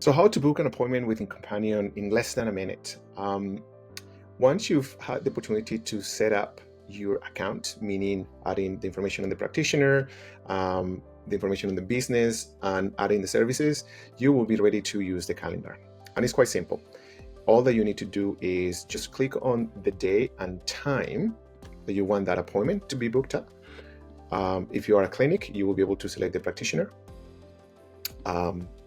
So how to book an appointment within CompanyOn in less than a minute. Once you've had the opportunity to set up your account, meaning adding the information on the practitioner, the information on the business, and adding the services, you will be ready to use the calendar. And it's quite simple. All that you need to do is just click on the day and time that you want that appointment to be booked at. If you are a clinic, you will be able to select the practitioner.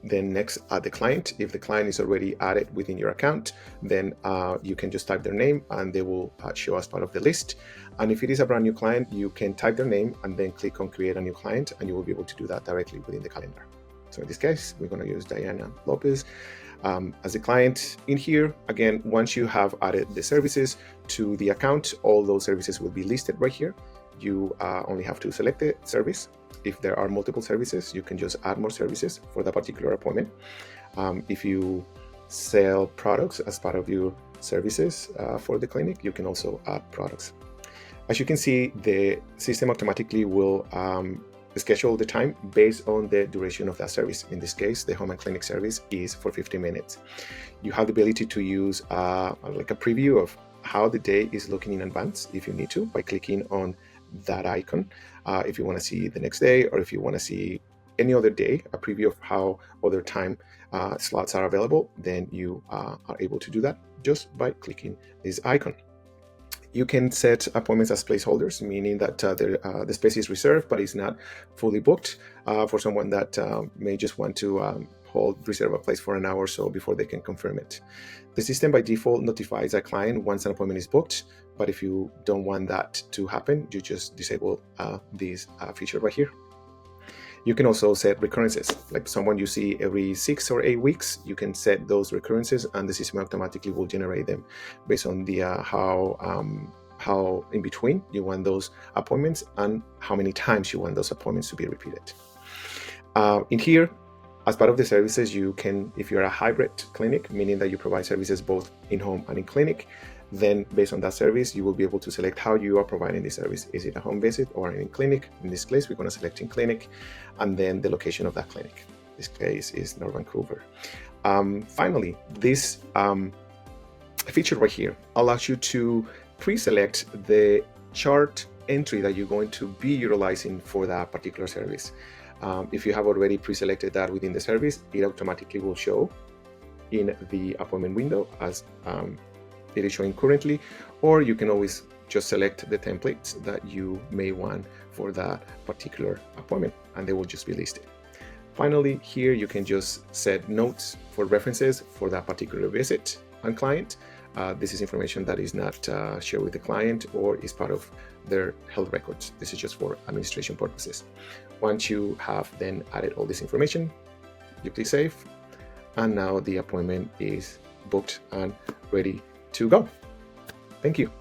Then next, add the client. If the client is already added within your account, then you can just type their name and they will show as part of the list. And if it is a brand new client, you can type their name and then click on create a new client, and you will be able to do that directly within the calendar. So in this case, we're going to use Diana Lopez as a client. In here, again, once you have added the services to the account, all those services will be listed right here. You only have to select the service. If there are multiple services, you can just add more services for that particular appointment. If you sell products as part of your services for the clinic, you can also add products. As you can see, the system automatically will schedule the time based on the duration of that service. In this case, the home and clinic service is for 50 minutes. You have the ability to use like a preview of how the day is looking in advance if you need to, by clicking on that icon. If you want to see the next day, or if you want to see any other day, a preview of how other time slots are available, then you are able to do that just by clicking this icon. You can set appointments as placeholders, meaning that the space is reserved but is not fully booked for someone that may just want to reserve a place for an hour or so before they can confirm it. The system by default notifies a client once an appointment is booked, but if you don't want that to happen, you just disable this feature right here. You can also set recurrences, like someone you see every 6 or 8 weeks. You can set those recurrences, and the system automatically will generate them based on the how in between you want those appointments and how many times you want those appointments to be repeated. In here, as part of the services, you can, if you're a hybrid clinic, meaning that you provide services both in-home and in clinic, then based on that service, you will be able to select how you are providing the service. Is it a home visit or in clinic? In this case, we're going to select in clinic, and then the location of that clinic. This case is North Vancouver. Finally, this feature right here allows you to pre-select the chart entry that you're going to be utilizing for that particular service. If you have already pre-selected that within the service, it automatically will show in the appointment window as it is showing currently, or you can always just select the templates that you may want for that particular appointment, and they will just be listed. Finally, here you can just set notes for references for that particular visit and client. This is information that is not shared with the client or is part of their health records. This is just for administration purposes. Once you have then added all this information, you click save, and now the appointment is booked and ready to go. Thank you.